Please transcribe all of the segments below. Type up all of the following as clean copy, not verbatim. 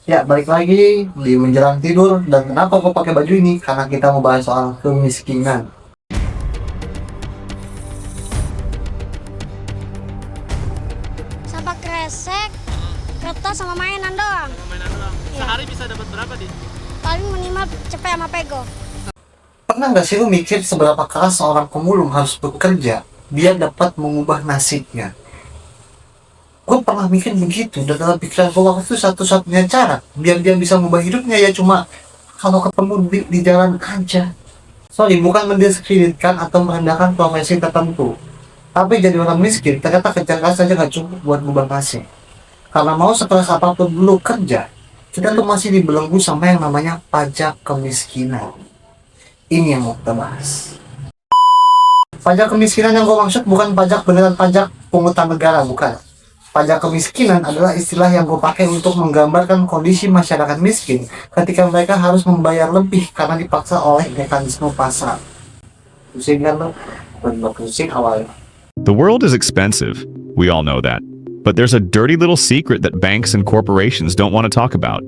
Ya, balik lagi di menjelang tidur. Dan kenapa kok pakai baju ini? Karena kita mau bahas soal kemiskinan. Sampah kresek, kertas sama mainan doang. Mainan doang. Iya. Sehari bisa dapat berapa, Di? Paling minimal cepet sama pego. Pernah nggak sih lu mikir seberapa keras seorang pemulung harus bekerja biar dapat mengubah nasibnya? Gue pernah mikir begitu, dan dalam pikiran gue waktu itu satu-satunya cara biar dia bisa mengubah hidupnya ya cuma kalau ketemu di jalan aja. Sorry, bukan mendiskreditkan atau merendahkan profesi tertentu. Tapi jadi orang miskin, ternyata kerja keras saja gak cukup buat ngubah nasib. Karena mau sekeras apapun dulu kerja, kita tuh masih dibelenggu sama yang namanya pajak kemiskinan. Ini yang mau kita bahas. Pajak kemiskinan yang gue maksud bukan pajak beneran pajak pungutan negara, bukan. Pajak kemiskinan adalah istilah yang gue pakai untuk menggambarkan kondisi masyarakat miskin ketika mereka harus membayar lebih karena dipaksa oleh mekanisme pasar. Pusing kan lo? Bener pusing awalnya. The world is expensive. We all know that. But there's a dirty little secret that banks and corporations don't want to talk about.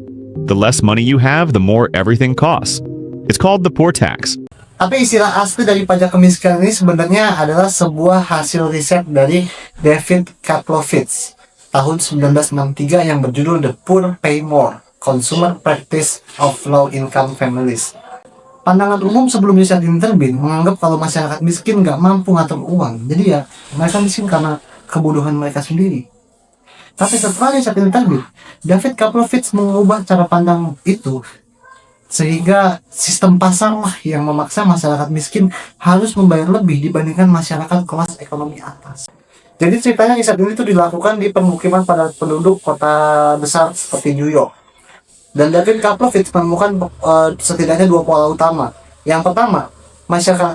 The less money you have, the more everything costs. It's called the poor tax. Tapi istilah asli dari pajak kemiskinan ini sebenarnya adalah sebuah hasil riset dari David Kaplowitz tahun 1963 yang berjudul The Poor Pay More, Consumer Practice of Low Income Families. Pandangan umum sebelum riset ini terbit menganggap kalau masyarakat miskin nggak mampu ngatur uang, jadi ya mereka miskin karena kebodohan mereka sendiri. Tapi setelah riset ini terbit, David Kaplowitz mengubah cara pandang itu sehingga sistem pasar lah yang memaksa masyarakat miskin harus membayar lebih dibandingkan masyarakat kelas ekonomi atas. Jadi ceritanya riset ini tuh dilakukan di permukiman padat penduduk kota besar seperti New York. Dan David Kaplowitz menemukan setidaknya dua pola utama. Yang pertama,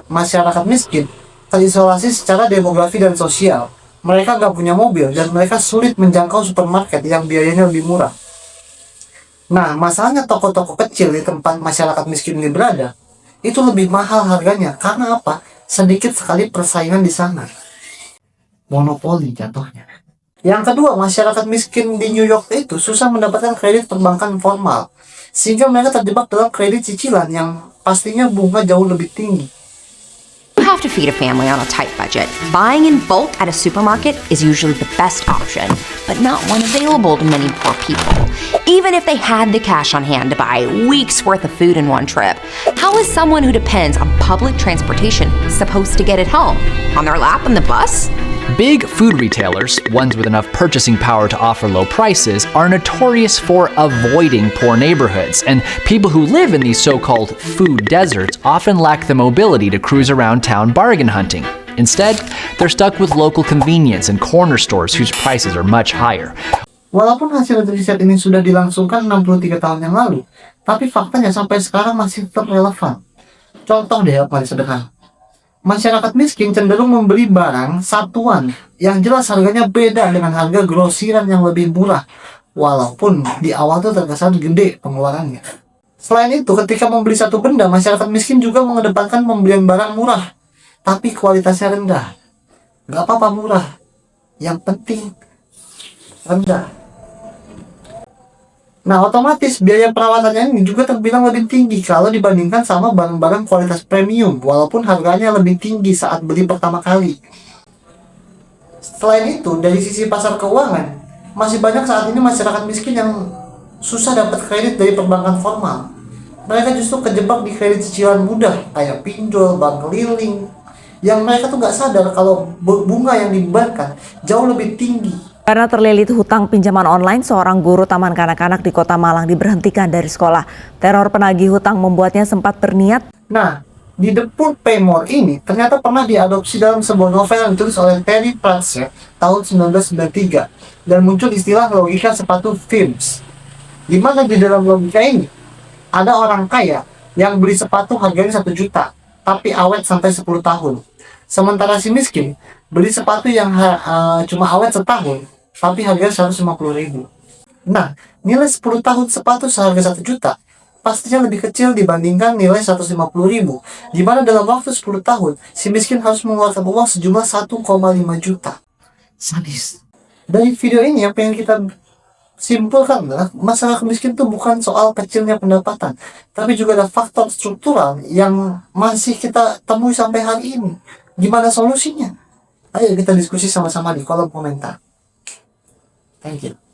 masyarakat miskin terisolasi secara demografi dan sosial. Mereka nggak punya mobil dan mereka sulit menjangkau supermarket yang biayanya lebih murah. Nah, masalahnya toko-toko kecil di tempat masyarakat miskin ini berada, itu lebih mahal harganya. Karena apa? Sedikit sekali persaingan di sana. Monopoli jatuhnya. Yang kedua, masyarakat miskin di New York itu susah mendapatkan kredit perbankan formal. Sehingga mereka terjebak dalam kredit cicilan yang pastinya bunga jauh lebih tinggi. You have to feed a family on a tight budget. Buying in bulk at a supermarket is usually the best option, but not one available to many poor people. Even if they had the cash on hand to buy a week's worth of food in one trip, how is someone who depends on public transportation supposed to get it home? On their lap on the bus? Big food retailers, ones with enough purchasing power to offer low prices, are notorious for avoiding poor neighborhoods, and people who live in these so-called food deserts often lack the mobility to cruise around town bargain hunting. Instead, they're stuck with local convenience and corner stores whose prices are much higher. Walaupun hasil riset ini sudah dilangsungkan 63 tahun yang lalu, tapi faktanya sampai sekarang masih tetap relevan. Contoh deh yang paling sederhana. Masyarakat miskin cenderung membeli barang satuan yang jelas harganya beda dengan harga grosiran yang lebih murah, walaupun di awal tuh terkesan gede pengeluarannya. Selain itu, ketika membeli satu benda, masyarakat miskin juga mengedepankan pembelian barang murah, tapi kualitasnya rendah. Gak apa-apa murah, yang penting rendah. Nah, otomatis biaya perawatannya ini juga terbilang lebih tinggi kalau dibandingkan sama barang-barang kualitas premium, walaupun harganya lebih tinggi saat beli pertama kali. Selain itu, dari sisi pasar keuangan, masih banyak saat ini masyarakat miskin yang susah dapat kredit dari perbankan formal. Mereka justru kejebak di kredit cicilan mudah, kayak pinjol, bank keliling, yang mereka tuh nggak sadar kalau bunga yang dibebankan jauh lebih tinggi. Karena terlilit hutang pinjaman online, seorang guru taman kanak-kanak di Kota Malang diberhentikan dari sekolah. Teror penagih hutang membuatnya sempat berniat. Nah, di The Poor Pay More ini ternyata pernah diadopsi dalam sebuah novel yang ditulis oleh Terry Pratchett tahun 1993 dan muncul istilah logika sepatu Phibs. Di mana di dalam logika ini ada orang kaya yang beli sepatu harganya 1 juta, tapi awet sampai 10 tahun. Sementara si miskin beli sepatu yang cuma awet setahun, tapi harganya 150.000. Nah, nilai 10 tahun sepatu seharga 1 juta pastinya lebih kecil dibandingkan nilai 150.000, di mana dalam waktu 10 tahun si miskin harus mengeluarkan uang sejumlah 1,5 juta. Sadis. Dari video ini yang pengen kita simpulkan adalah masalah miskin itu bukan soal kecilnya pendapatan, tapi juga ada faktor struktural yang masih kita temui sampai hari ini. Gimana solusinya? Ayo kita diskusi sama-sama di kolom komentar. Thank you.